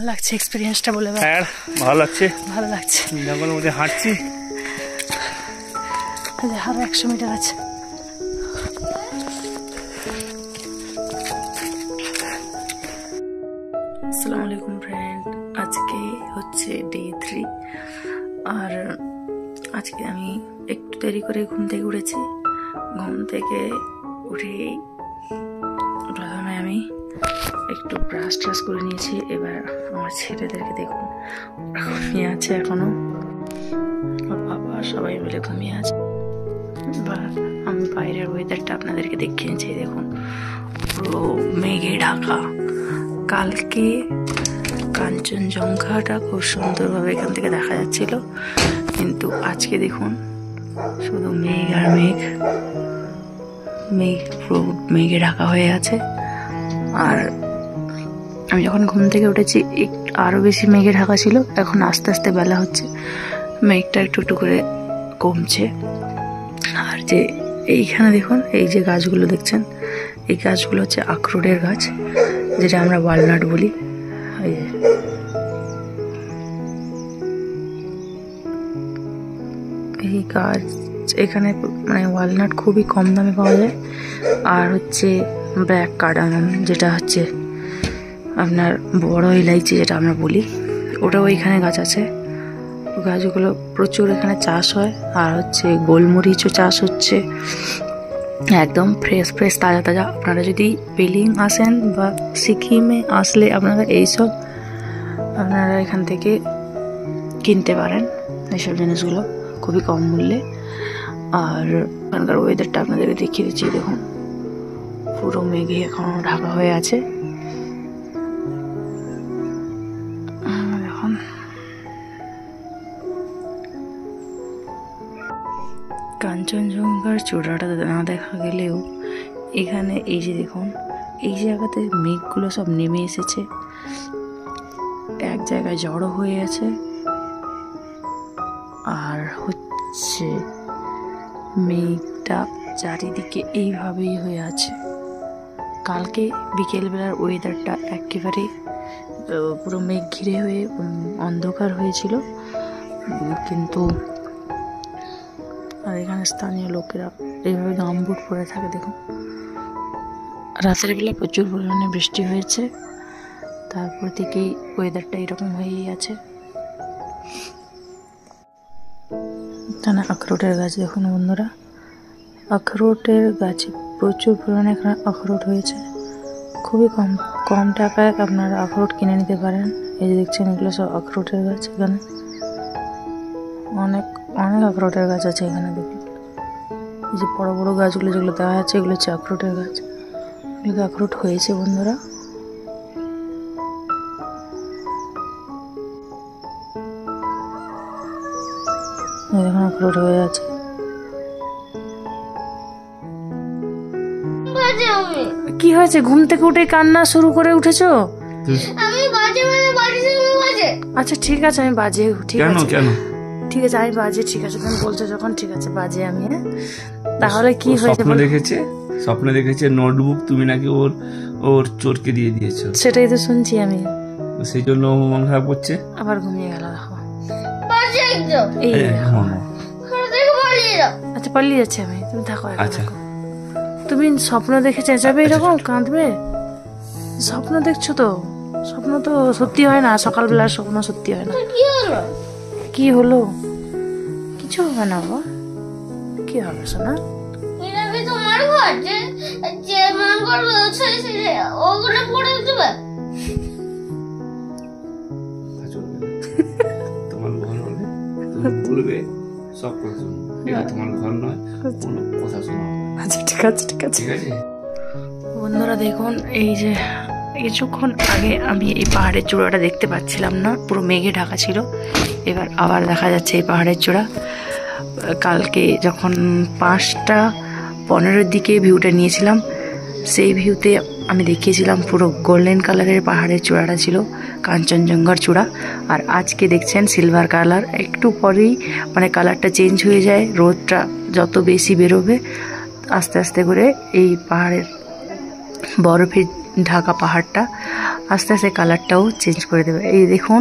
লাগছে এক্সপেরিয়েন্সটা বলে। হ্যাঁ ভালো লাগছে, ভালো লাগছে। জঙ্গলের মধ্যে হাঁটছি, আরো 100 মিটার আছে। আসসালামু আলাইকুম ফ্রেন্ড, আজকে হচ্ছে ডে 3। আর আজকে আমি একটু দেরি করে ঘুম থেকে উঠেছি। ঘুম থেকে উঠেই প্রথমে আমি একটু ব্রাশ ট্রাশ করে নিয়েছি। এবার আমার ছেলেদেরকে দেখুন, ঘুমিয়ে আছে এখনো, বাবা সবাই মিলে ঘুমিয়ে আছে। বা আমি বাইরের ওয়েদারটা আপনাদেরকে দেখিয়ে নিয়েছি। দেখুন পুরো মেঘে ঢাকা। কালকে কাঞ্চনজঙ্ঘাটা খুব সুন্দরভাবে এখান থেকে দেখা যাচ্ছিল, কিন্তু আজকে দেখুন শুধু মেঘ আর মেঘ, মেঘ পুরো মেঘে ঢাকা হয়ে আছে। আর আমি যখন ঘুম থেকে উঠেছি আরো বেশি মেঘে ঢাকা ছিল। এখন আস্তে আস্তে বেলা হচ্ছে, মেঘটা একটু একটু করে কমছে। আর যে এইখানে দেখুন, এই যে গাছগুলো দেখছেন, এই গাছগুলো হচ্ছে আখরোটের গাছ, যেটা আমরা ওয়ালনাট বলি। এই গাছ এখানে মানে ওয়ালনাট খুবই কম দামে পাওয়া যায়। আর হচ্ছে ব্ল্যাক কার্ডামম, যেটা হচ্ছে আপনার বড় ইলাইচি যেটা আমরা বলি, ওটাও এখানে গাছ আছে। গাছগুলো প্রচুর এখানে চাষ হয়। আর হচ্ছে গোলমরিচও চাষ হচ্ছে, একদম ফ্রেশ ফ্রেশ তাজা তাজা। আপনারা যদি পেলিং আসেন বা সিকিমে আসলে আপনারা এইসব আপনারা এখান থেকে কিনতে পারেন, এইসব জিনিসগুলো খুবই কম মূল্যে। আর এখানকার ওয়েদারটা আপনাদেরকে দেখিয়ে দিচ্ছি। দেখুন পুরো মেঘে এখনো ঢাকা হয়ে আছে। এখন কাঞ্চনজঙ্ঘার চূড়াটা না দেখা গেলেও এখানে এই যে দেখুন, এই জায়গাতে মেঘগুলো সব নেমে এসেছে, এক জায়গায় জড়ো হয়ে আছে। আর হচ্ছে মেঘটা চারিদিকে এইভাবেই হয়ে আছে। কালকে বিকেলবেলার ওয়েদারটা একেবারে পুরো মেঘ ঘিরে হয়ে অন্ধকার হয়েছিল, কিন্তু আর এখানে স্থানীয় লোকেরা এইভাবে গামবুট পরে থাকে। দেখুন রাতের বেলা প্রচুর পরিমাণে বৃষ্টি হয়েছে, তারপর থেকেই ওয়েদারটা এরকম হয়েই আছে। এখানে আখরোটের গাছ দেখুন বন্ধুরা, আখরোটের গাছে প্রচুর পরিমাণে এখানে আখরোট হয়েছে। খুবই কম কম টাকায় আপনারা আখরোট কিনে নিতে পারেন। এই যে দেখছেন, এগুলো সব আখরোটের গাছ। এখানে অনেক অনেক আখরোটের গাছ আছে এখানে। দেখুন এই যে বড় বড় গাছগুলো যেগুলো দেখা যাচ্ছে, এগুলো হচ্ছে আখরোটের গাছ। এগুলোতে আখরোট হয়েছে বন্ধুরা। এখন আখরোট হয়ে আছে। কি হয়েছে? ঘুম থেকে উঠে কান্না শুরু করে উঠেছো? আচ্ছা ঠিক আছে, আমি বাজে। ঠিক আছে ঠিক আছে, আমি বাজে। ঠিক আছে তুমি বলছো যখন, ঠিক আছে বাজে আমি। তাহলে কি হয়েছে? স্বপ্ন দেখেছে নোটবুক তুমি নাকি ওর চোরকে দিয়ে দিয়েছো। সেটাই তো শুনছি আমি, সেই জন্য মন খারাপ করছে। আবার ঘুমিয়ে গেল। দেখো আচ্ছা পালিয়ে যাচ্ছে আমি, তুমি থাকো। আচ্ছা তুমি স্বপ্ন দেখে চেঁচাবে এরকম, কাঁদবে? স্বপ্ন দেখছো তো, স্বপ্ন তো সত্যি হয় না। সকালবেলার স্বপ্ন সত্যি হয় না। কি হলো? কিছু হবে না বাবা, কি হবে সোনা? তোমার ঘর হলে বলবে সব কথা শুনো, এটা তোমার ঘর নয়, কোনো কথা শোনা। আচ্ছা ঠিক আছে ঠিক আছে ঠিক আছে। বন্ধুরা দেখুন, এই যে কিছুক্ষণ আগে আমি এই পাহাড়ের চূড়াটা দেখতে পাচ্ছিলাম না, পুরো মেঘে ঢাকা ছিল। এবার আবার দেখা যাচ্ছে এই পাহাড়ের চূড়া। কালকে যখন 5:15 দিকে ভিউটা নিয়েছিলাম, সেই ভিউতে আমি দেখিয়েছিলাম পুরো গোল্ডেন কালারের পাহাড়ের চূড়াটা ছিল, কাঞ্চনজঙ্ঘার চূড়া। আর আজকে দেখছেন সিলভার কালার। একটু পরেই মানে কালারটা চেঞ্জ হয়ে যায়, রোদটা যত বেশি বেরোবে আস্তে আস্তে করে এই পাহাড়ের বরফের ঢাকা পাহাড়টা আস্তে আস্তে কালারটাও চেঞ্জ করে দেবে। এই দেখুন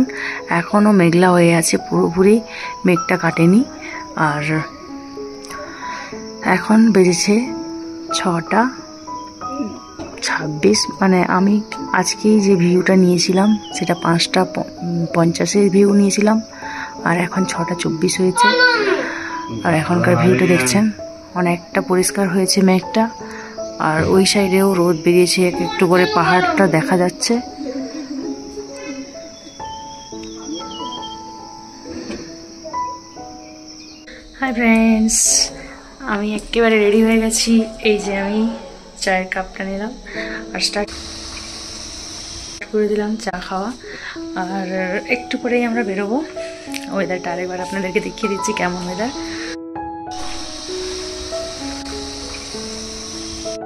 এখনও মেঘলা হয়ে আছে, পুরোপুরি মেঘটা কাটেনি। আর এখন বেজেছে 6:26, মানে আমি আজকেই যে ভিউটা নিয়েছিলাম সেটা 5:50 ভিউ নিয়েছিলাম, আর এখন 6:24 হয়েছে। আর এখনকার ভিউটা দেখছেন অনেকটা পরিষ্কার হয়েছে মেঘটা, আর ওই সাইডেও রোদ বেরিয়েছে, একটু করে পাহাড়টা দেখা যাচ্ছে। হাই ফ্রেন্ডস, আমি একেবারে রেডি হয়ে গেছি। এই যে আমি চায়ের কাপটা নিলাম আর স্টার্ট করে দিলাম চা খাওয়া। আর একটু পরেই আমরা বেরোবো। ওয়েদারটা আরেকবার আপনাদেরকে দেখিয়ে দিচ্ছি কেমন ওয়েদার।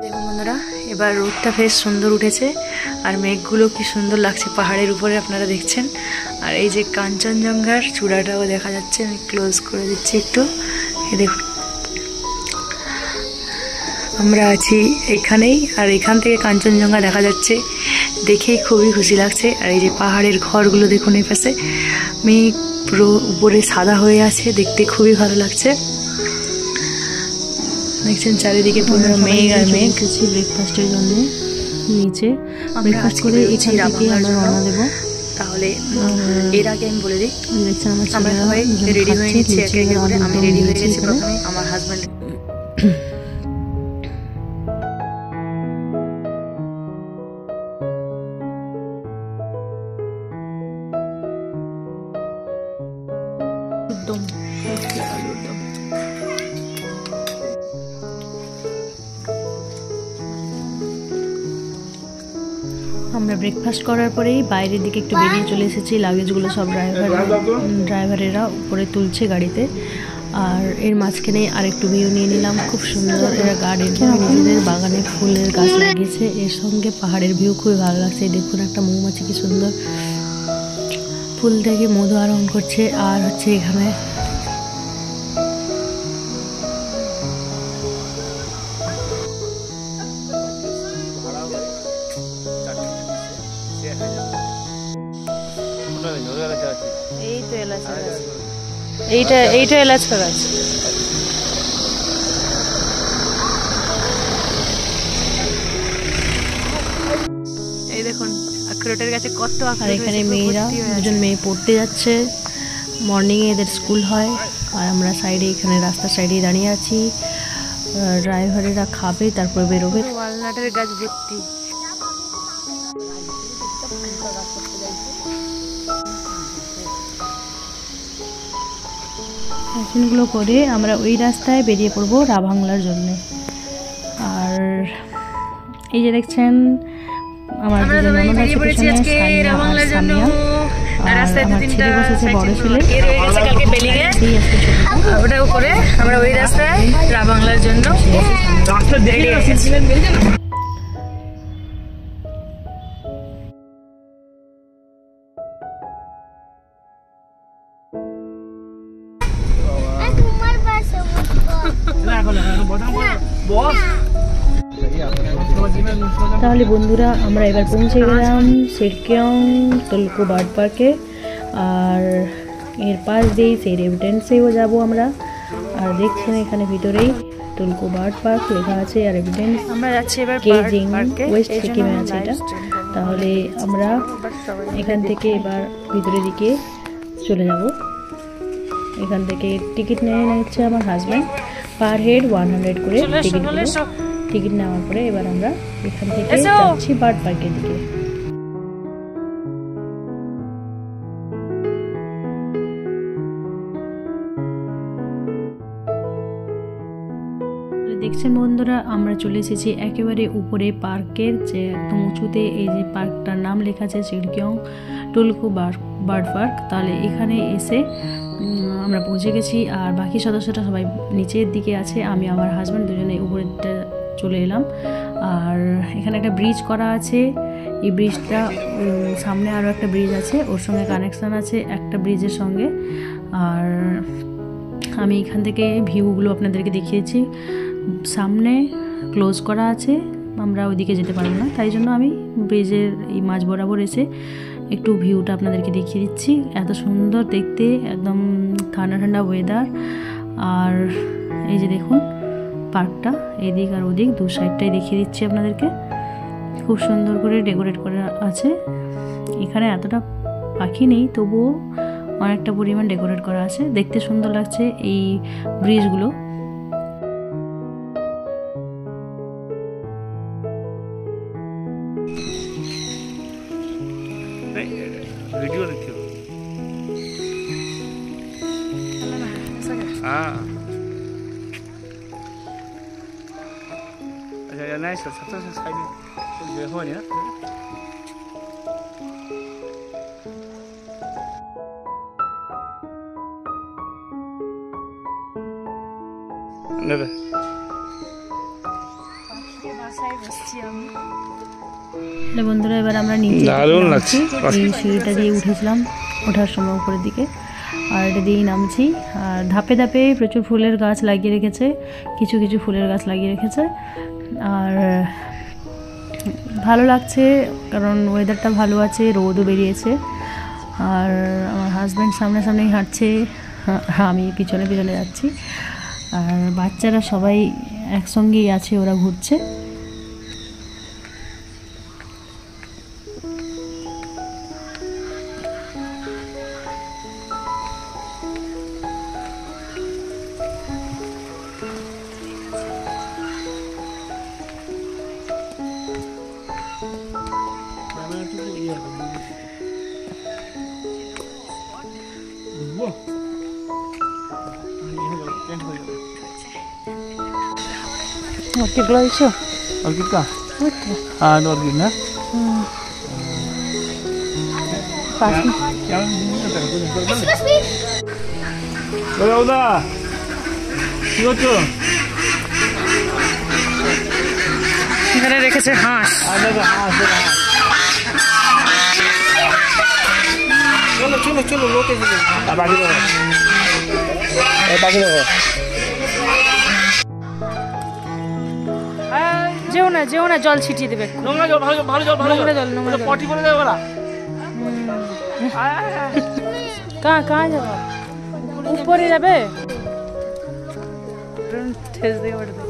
দেখুন বন্ধুরা, এবার রোদটা বেশ সুন্দর উঠেছে আর মেঘগুলো কি সুন্দর লাগছে পাহাড়ের উপরে আপনারা দেখছেন। আর এই যে কাঞ্চনজঙ্ঘার চূড়াটাও দেখা যাচ্ছে, আমি ক্লোজ করে দিচ্ছি একটু। এই দেখুন আমরা আছি এখানেই, আর এখান থেকে কাঞ্চনজঙ্ঘা দেখা যাচ্ছে, দেখেই খুবই খুশি লাগছে। আর এই যে পাহাড়ের ঘরগুলো দেখুন, এই পাশে মেঘ পুরো উপরে সাদা হয়ে আছে, দেখতে খুবই ভালো লাগছে। দেখছেন চারিদিকে পুরো মেঘ আর মেঘ। ব্রেকফাস্টের জন্য নিচে ব্রেকফাস্ট করে এখান থেকে আমরা রওনা দেবো। তাহলে এর আগে আমি বলে দিই, আমরা সবাই রেডি হয়ে নিচ্ছি একে একে করে। আমি রেডি হয়ে গেছি প্রথমে, আমার হাজব্যান্ড আমরা ব্রেকফাস্ট করার পরেই বাইরের দিকে একটু বেরিয়ে চলে এসেছি। লাগেজগুলো সব ড্রাইভারেরা উপরে তুলছে গাড়িতে। আর এর মাঝখানে আরেকটু ভিউ নিয়ে নিলাম, খুব সুন্দর। এরা গার্ডেন নিজেদের বাগানে ফুলের গাছ লাগিয়েছে, এর সঙ্গে পাহাড়ের ভিউ খুবই ভালো লাগছে। দেখুন একটা মৌমাছি কি সুন্দর ফুল থেকে মধু আরোহণ করছে। আর হচ্ছে এখানে এইটা এলাচ গাছ। এই দেখুন আখরোটের গাছে কত আখরোট। আর এখানে মেয়েরা, দুজন মেয়ে পড়তে যাচ্ছে, মর্নিংয়ে এদের স্কুল হয়। আর আমরা সাইডে, এখানে রাস্তার সাইডে দাঁড়িয়ে আছি। ড্রাইভারেরা খাবে তারপর বেরোবে। ওয়ালনাটের গাছ ভর্তি। ফ্যাশনগুলো করে আমরা ওই রাস্তায় বেরিয়ে পড়বো রাভাংলার জন্য। আর এই যে দেখছেন আমার আমার ছেলে বড় ছেলে, ওটা করে আমরা ওই রাস্তায় রাভাংলার জন্য তাহলে বন্ধুরা আমরা এবার পৌঁছে গেলাম সিরকিয়ং তুলকু বার্ড পার্কে। আর এর পাশ দিয়েই সেই এভিডেন্সেও যাব আমরা। আর দেখছেন এখানে ভিতরেই তুলকু বার্ড পার্ক লেখা আছে, আর এভিডেন্স আমরা যাচ্ছি এবার কেজিং ওয়েস্ট সিকিমে আছে এটা। তাহলে আমরা এখান থেকে এবার ভিতরের দিকে চলে যাব। এখান থেকে টিকিট নিয়ে নিচ্ছে আমার হাজব্যান্ড, পার হেড 100 করে টিকিট নেওয়ার পরে এবার আমরা এখান থেকে যাচ্ছি বার্ড পার্কের দিকে। দেখছেন বন্ধুরা আমরা চলে এসেছি একেবারে উপরে পার্কের, যে একদম উঁচুতে এই যে পার্কটার নাম লেখা আছে সিরকিয়ং তুলকু বার্ড পার্ক। তাহলে এখানে এসে আমরা পৌঁছে গেছি। আর বাকি সদস্যরা সবাই নিচের দিকে আছে, আমি আমার হাজব্যান্ড দুজনে উপরেরটা চলে এলাম। আর এখানে একটা ব্রিজ করা আছে, এই ব্রিজটা সামনে আরও একটা ব্রিজ আছে, ওর সঙ্গে কানেকশান আছে একটা ব্রিজের সঙ্গে। আর আমি এখান থেকে ভিউগুলো আপনাদেরকে দেখিয়েছি। সামনে ক্লোজ করা আছে, আমরা ওইদিকে যেতে পারবো না, তাই জন্য আমি ব্রিজের এই মাঝ বরাবর এসে একটু ভিউটা আপনাদেরকে দেখিয়ে দিচ্ছি। এত সুন্দর দেখতে, একদম ঠান্ডা ঠান্ডা ওয়েদার। আর এই যে দেখুন পার্কটা, এদিক আর ওদিক দু সাইডটাই দেখিয়ে দিচ্ছি আপনাদেরকে। খুব সুন্দর করে ডেকোরেট করা আছে। এখানে এতটা পাখি নেই, তবুও অনেকটা পরিমাণ ডেকোরেট করা আছে, দেখতে সুন্দর লাগছে এই ব্রিজগুলো। वीडियो देखियो। हाँ अच्छा नहीं सर सबसे साइड देखो ना নেবে বন্ধুরা এবার আমরা নিচে এই সিঁড়িটা দিয়ে উঠেছিলাম, ওঠার সময় উপরের দিকে, আর এটা দিয়েই নামছি। আর ধাপে ধাপে প্রচুর ফুলের গাছ লাগিয়ে রেখেছে, কিছু কিছু ফুলের গাছ লাগিয়ে রেখেছে। আর ভালো লাগছে কারণ ওয়েদারটা ভালো আছে, রোদও বেরিয়েছে। আর আমার হাজব্যান্ড সামনাসামনি হাঁটছে, আমি পিছনে পিছনে যাচ্ছি। আর বাচ্চারা সবাই একসঙ্গেই আছে, ওরা ঘুরছে। Orchid lo iso. Orchid kah? Betul. Ada orchid na? Pas. Udah udah. Lucu. এখানে রেখেছে হাঁস। Ada haas. Cholo lo que es. Apagi lo. Apagi lo. যেও না জল ছিটিয়ে দেবে। নোংরা জল, ভালো জল। পটি করে দেবে ওরা। কাঁ যাবে? উপরে যাবে? ঠেস দিয়ে পড়বে।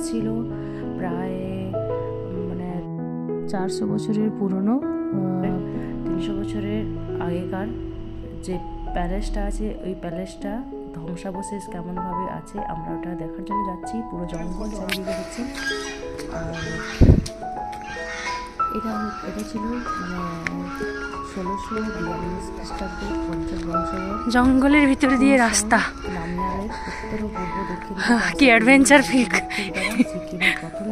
ছিল প্রায় 400 বছরের পুরনো, 300 বছরের আগেকার যে প্যালেসটা আছে, ওই প্যালেসটা ধ্বংসাবশেষ কেমনভাবে আছে আমরা ওটা দেখার জন্য যাচ্ছি। পুরো জঙ্গল চারিদিকে হচ্ছে। আর এটা ছিল 1642 খ্রিস্টাব্দে 50 বংশধর। জঙ্গলের ভিতরে দিয়ে রাস্তা, নামিয়ালের উত্তর ও পূর্ব দক্ষিণ কি অ্যাডভেঞ্চার ফিল্ম। সিকিমের প্রথম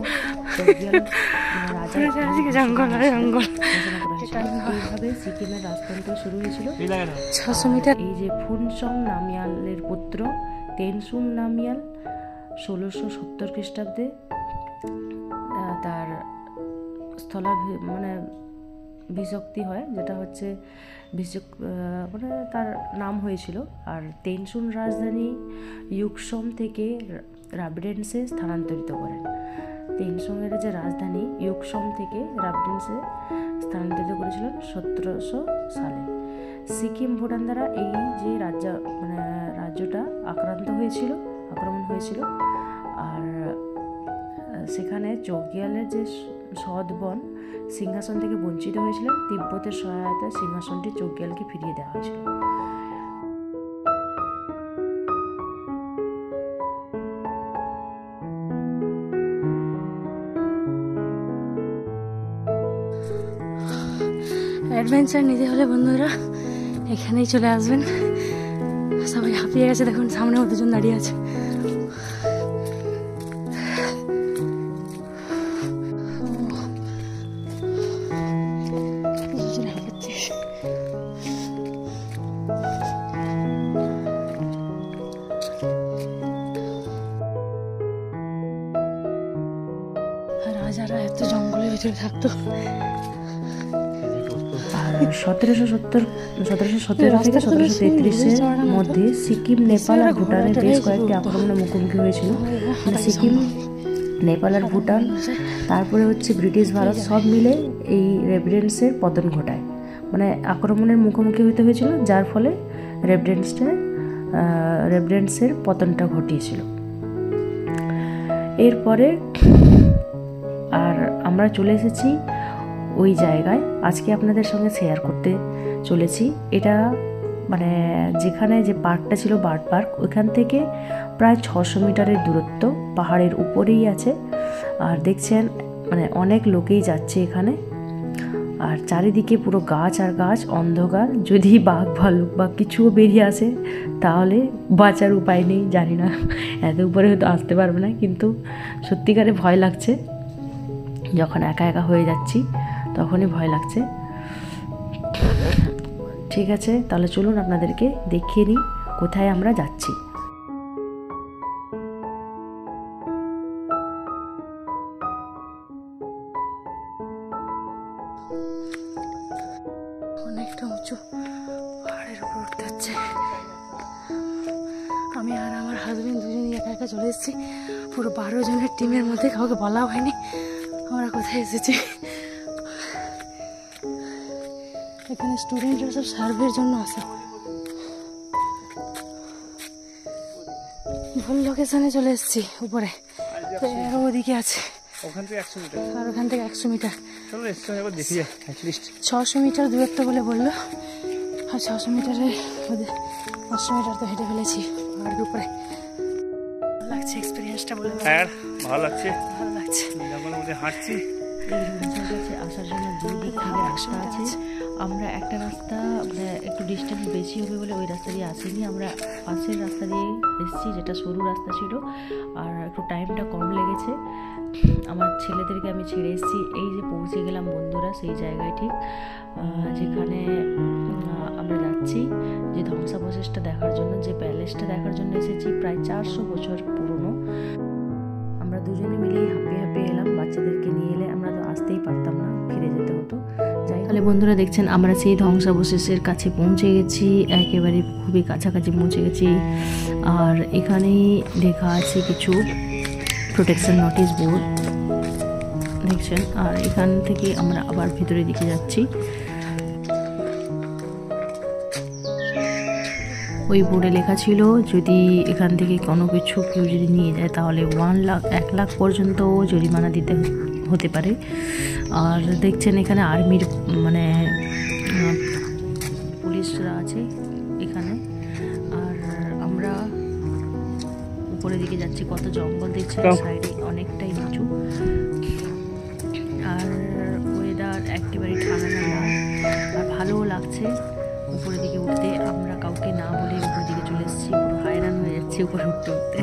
জঙ্গল এইভাবে সিকিমের রাজতন্ত্র শুরু হয়েছিল 600 মিটার। এই যে ফুনসং নামিয়ালের পুত্র তেনসুং নামিয়াল 1670 খ্রিস্টাব্দে তার বিশক্তি হয়, যেটা হচ্ছে তার নাম হয়েছিল। আর তেনসুং রাজধানী ইউকসম থেকে রাবডেন্সে স্থানান্তরিত করেন। তেনসুংয়ের যে রাজধানী ইউকসম থেকে রাবডেন্সে স্থানান্তরিত করেছিলেন 1700 সালে। সিকিম ভুটান দ্বারা এই যে রাজ্যটা আক্রমণ হয়েছিল। আর সেখানে চৌকিয়ালের যে সদবন সিংহাসন থেকে বঞ্চিত হয়েছিলেন। তিব্বতের সহায়তায় সিংহাসনটি চৌকিয়ালকে ফিরিয়ে দেওয়া হয়েছিল। অ্যাডভেঞ্চার নিতে হলে বন্ধুরা এখানেই চলে আসবেন। সবাই হাঁপিয়ে গেছে, দেখুন সামনে দুজন দাঁড়িয়ে আছে। রাজারা এত জঙ্গলের ভিতরে থাকতো। আর 1717 থেকে 1733-এর মধ্যে সিকিম, নেপাল আর ভুটানের বেশ কয়েকটি আক্রমণের মুখোমুখি হয়েছিল। সিকিম, নেপাল আর ভুটান, তারপরে হচ্ছে ব্রিটিশ ভারত, সব মিলে এই রেভিডেন্সের পতন ঘটায়। মানে আক্রমণের মুখোমুখি হতে হয়েছিল, যার ফলে রেভিডেন্সের পতনটা ঘটিয়েছিল। এরপরে আর আমরা চলে এসেছি ওই জায়গায়, আজকে আপনাদের সঙ্গে শেয়ার করতে চলেছি। এটা মানে যেখানে যে পার্কটা ছিল, বার্ড পার্ক, ওইখান থেকে প্রায় 600 মিটারের দূরত্ব, পাহাড়ের উপরেই আছে। আর দেখছেন মানে অনেক লোকেই যাচ্ছে এখানে। আর চারিদিকে পুরো গাছ আর গাছ, অন্ধকার। যদি বাঘ ভালুক বা কিছুও বেরিয়ে আসে তাহলে বাঁচার উপায় নেই। জানি না, এত উপরে হয়তো আসতে পারবে না, কিন্তু সত্যিকারে ভয় লাগছে। যখন একা একা হয়ে যাচ্ছি তখনই ভয় লাগছে। ঠিক আছে, তাহলে চলুন আপনাদেরকে দেখিয়ে নিই কোথায় আমরা যাচ্ছি। অনেকটা উঁচু পাহাড়ের উপর উঠতে হচ্ছে। আমি আর আমার হাজবেন্ড দুজনই একা একা চলে এসেছি। পুরো 12 জনের টিমের মধ্যে কাউকে বলা হয়নি আমরা কোথায় এসেছি। এখানে স্টুডেন্টরা সব সার্ভের জন্য আসে। ভুল লোকেশনে চলে এসেছি উপরে, তো আরো ওদিকে আছে। ওখান থেকে 100 মিটার, আর ওখান থেকে 100 মিটার। চলো এসে একবার দেখি যাই। অ্যাটলিস্ট 600 মিটার দূরত্ব বলে বললো। আর 600 মিটারে 500 মিটার তো হেঁটে ফেলেছি পাহাড়ের উপরে। ভালো লাগছে এক্সপিরিয়েন্সটা বলে। হ্যাঁ ভালো লাগছে, ভালো লাগছে। জঙ্গলের মধ্যে হাঁটছি। এই রুমসের কাছে আসার জন্য দুই দিক থেকে রাস্তা আছে। আমরা একটা রাস্তা মানে একটু ডিস্টেন্স বেশি হবে বলে ওই রাস্তা দিয়ে আসিনি, আমরা পাশের রাস্তা দিয়ে এসেছি, যেটা সরু রাস্তা ছিল। আর একটু টাইমটা কম লেগেছে। আমার ছেলেদেরকে আমি ছেড়ে এসেছি। এই যে পৌঁছে গেলাম বন্ধুরা সেই জায়গায়, ঠিক যেখানে আমরা যাচ্ছি যে ধ্বংসাবশেষটা দেখার জন্য, যে প্যালেসটা দেখার জন্য এসেছি। প্রায় 400 বছর পুরনো। আমরা দুজনে মিলেই হাঁপিয়ে হাঁপিয়ে এলাম। বাচ্চাদেরকে নিয়ে এলে আমরা তো আসতেই পারতাম না, ফিরে যেতে হতো। তাহলে বন্ধুরা দেখছেন আমরা সেই ধ্বংসাবশেষের কাছে পৌঁছে গেছি, একেবারে খুবই কাছাকাছি পৌঁছে গেছি। আর এখানেই লেখা আছে কিছু প্রোটেকশন নোটিশ বোর্ড দেখছেন। আর এখান থেকে আমরা আবার ভিতরের দিকে যাচ্ছি। ওই বোর্ডে লেখা ছিল যদি এখান থেকে কোনো কিছু কেউ যদি নিয়ে যায় তাহলে 1 লাখ পর্যন্ত জরিমানা দিতে হতে পারে। আর দেখছেন এখানে আর্মির মানে পুলিশরা আছে এখানে। আর আমরা উপরের দিকে যাচ্ছি, কত জঙ্গল দেখছেন, সাইডে অনেকটাই নিচু। আর ওয়েদার একেবারে ঠান্ডা ঠান্ডা আর ভালোও লাগছে উপরের দিকে উঠতে। আমরা কাউকে না বলে উপরের দিকে চলে এসেছি, পুরো হায়রান হয়ে যাচ্ছি উপরে উঠতে উঠতে।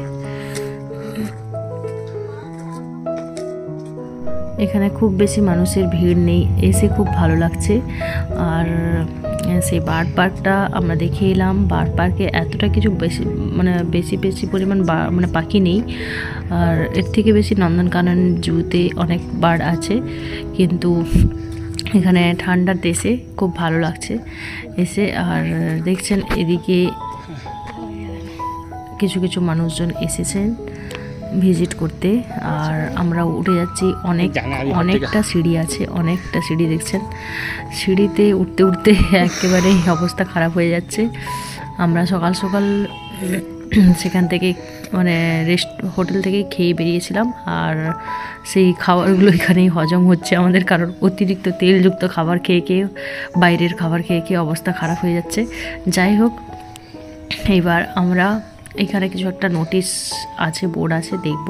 এখানে খুব বেশি মানুষের ভিড় নেই, এসে খুব ভালো লাগছে। আর সেই বার্ড পার্কটা আমরা দেখে এলাম। বার্ড পার্কে এতটা কিছু বেশি পরিমাণ মানে পাখি নেই। আর এর থেকে বেশি নন্দনকানন জুতে অনেক বার্ড আছে, কিন্তু এখানে ঠান্ডার দেশে খুব ভালো লাগছে এসে। আর দেখছেন এদিকে কিছু কিছু মানুষজন এসেছেন ভিজিট করতে। আর আমরা উঠে যাচ্ছি, অনেকটা সিঁড়ি আছে, অনেকটা সিঁড়ি দেখছেন। সিঁড়িতে উঠতে উঠতে একেবারে অবস্থা খারাপ হয়ে যাচ্ছে। আমরা সকাল সকাল সেখান থেকে মানে হোটেল থেকে খেয়ে বেরিয়েছিলাম। আর সেই খাবারগুলো এখানেই হজম হচ্ছে আমাদের, কারণ অতিরিক্ত তেলযুক্ত খাবার খেয়ে খেয়ে, বাইরের খাবার খেয়ে খেয়ে অবস্থা খারাপ হয়ে যাচ্ছে। যাই হোক, এইবার আমরা এখানে কিছু একটা নোটিশ আছে, বোর্ড আছে, দেখব।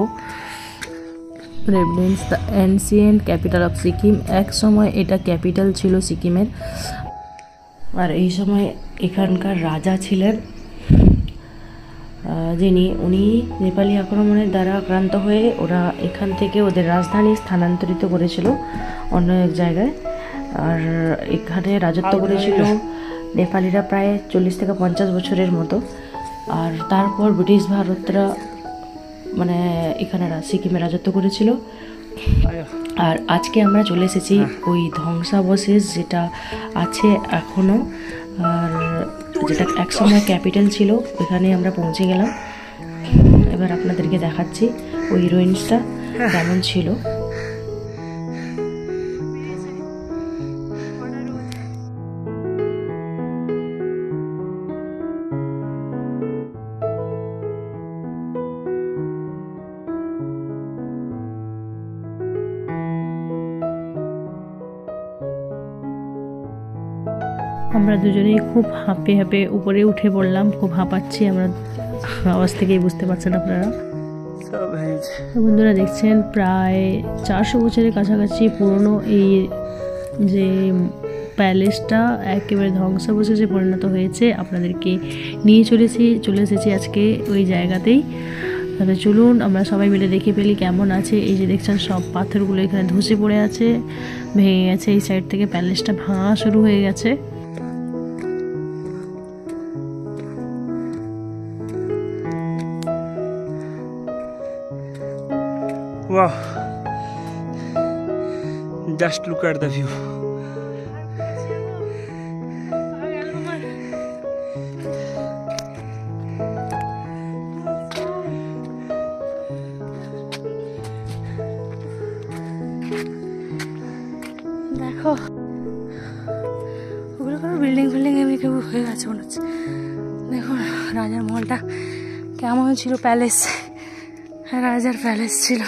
Rabdentse the ancient capital of Sikkim. এক সময় এটা ক্যাপিটাল ছিল সিকিমের। আর এই সময় এখানকার রাজা ছিলেন উনি নেপালি আক্রমণের দ্বারা আক্রান্ত হয়ে ওরা এখান থেকে ওদের রাজধানী স্থানান্তরিত করেছিল অন্য এক জায়গায়। আর এখানে রাজত্ব করেছিল নেপালিরা প্রায় 40 থেকে 50 বছরের মতো। আর তারপর ব্রিটিশ ভারতরা মানে এখানে সিকিমে রাজত্ব করেছিল। আর আজকে আমরা চলে এসেছি ওই ধ্বংসাবশেষ যেটা আছে এখনও, আর যেটা একসময় ক্যাপিটাল ছিল, ওইখানে আমরা পৌঁছে গেলাম। এবার আপনাদেরকে দেখাচ্ছি ওই রুইন্সটা কেমন ছিল। আমরা দুজনেই খুব হাঁপে হাঁপে উপরে উঠে পড়লাম, খুব হাঁপাচ্ছি আমরা, আওয়াজ থেকেই বুঝতে পারছেন আপনারা। বন্ধুরা দেখছেন প্রায় 400 বছরের কাছাকাছি পুরনো এই যে প্যালেসটা একেবারে ধ্বংসাবশেষে পরিণত হয়েছে। আপনাদেরকে নিয়ে চলে এসেছি আজকে ওই জায়গাতেই। তাহলে চলুন আমরা সবাই মিলে দেখে ফেলি কেমন আছে। এই যে দেখছেন সব পাথরগুলো এখানে ধসে পড়ে আছে, ভেঙে গেছে। এই সাইড থেকে প্যালেসটা ভাঙা শুরু হয়ে গেছে। Wow, just look at the view. দেখো ওগুলো কোনো বিল্ডিং এমনি কেউ হয়ে গেছে মনে হচ্ছে। দেখো রাজার মহলটা কেমন ছিল, প্যালেস, রাজার প্যালেস ছিল।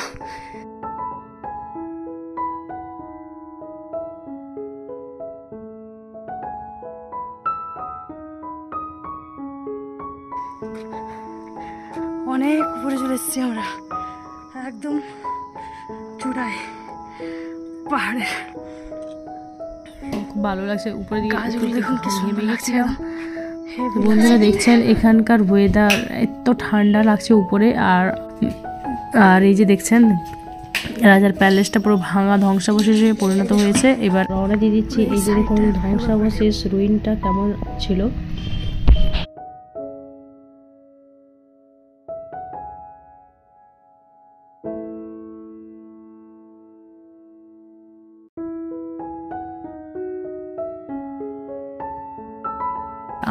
অনেক উপরে চলে এসেছি আমরা, একদম চূড়ায় পাহাড়ের। খুব ভালো লাগছে উপরে দিকে গাছগুলো দেখুন কি সুন্দর লাগছে। বন্ধুরা দেখছেন এখানকার ওয়েদার এত ঠান্ডা লাগছে উপরে। আর এই যে দেখছেন রাজার প্যালেসটা পুরো ভাঙা ধ্বংসাবশেষে পরিণত হয়েছে। এবার রওনা দিয়ে দিচ্ছি। এই যে দেখুন ধ্বংসাবশেষ রুইনটা কেমন ছিল।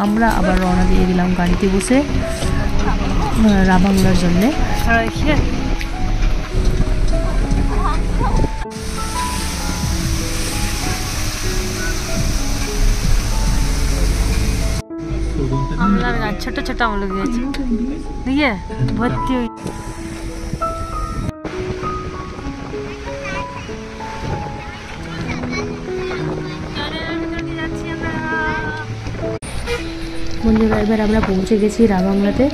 আমরা আবার রওনা দিয়ে দিলাম গাড়িতে বসে রাবাংলার জন্যে। আমলার গাছ ছোট ছোট আমলা দিয়েছে, দিয়ে ভর্তি বন্ধুরা। এবার আমরা পৌঁছে গেছি রাবাংলাতে।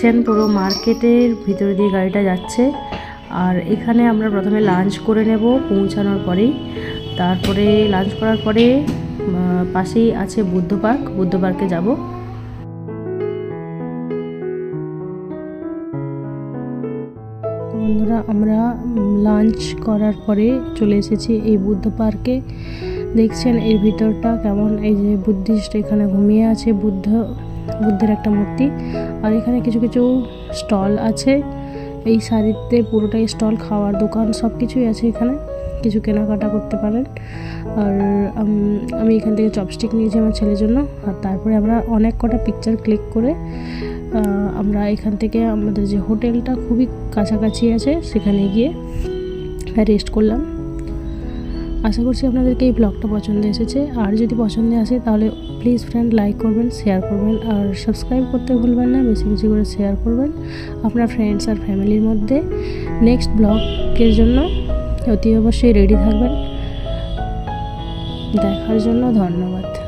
দেখছেন পুরো মার্কেটের ভিতর দিয়ে গাড়িটা যাচ্ছে। আর এখানে আমরা প্রথমে লাঞ্চ করে নেব পৌঁছানোর পরেই। তারপরে লাঞ্চ করার পরে পাশেই আছে বুদ্ধ পার্কে যাব। বন্ধুরা আমরা লাঞ্চ করার পরে চলে এসেছি এই বুদ্ধ পার্কে। দেখছেন এর ভিতরটা কেমন। এই যে বুদ্ধিস্ট এখানে ঘুমিয়ে আছে, বুদ্ধের একটা মূর্তি। আর এখানে কিছু কিছু স্টল আছে। এই সারিতে পুরোটাই স্টল, খাওয়ার দোকান সব কিছুই আছে। এখানে কিছু কেনাকাটা করতে পারেন। আর আমি এখান থেকে চপস্টিক নিয়েছি আমার ছেলের জন্য। আর তারপরে আমরা অনেক কটা পিকচার ক্লিক করে আমরা এখান থেকে আমাদের যে হোটেলটা খুবই কাছাকাছি আছে সেখানে গিয়ে রেস্ট করলাম। আশা করছি আপনাদেরকে এই ব্লগটা পছন্দ এসেছে। আর যদি পছন্দে আসে তাহলে প্লিজ ফ্রেন্ড লাইক করবেন, শেয়ার করবেন আর সাবস্ক্রাইব করতে ভুলবেন না। বেশি বেশি করে শেয়ার করবেন আপনার ফ্রেন্ডস আর ফ্যামিলির মধ্যে। নেক্সট ব্লগের জন্য অতি অবশ্যই রেডি থাকবেন। দেখার জন্য ধন্যবাদ।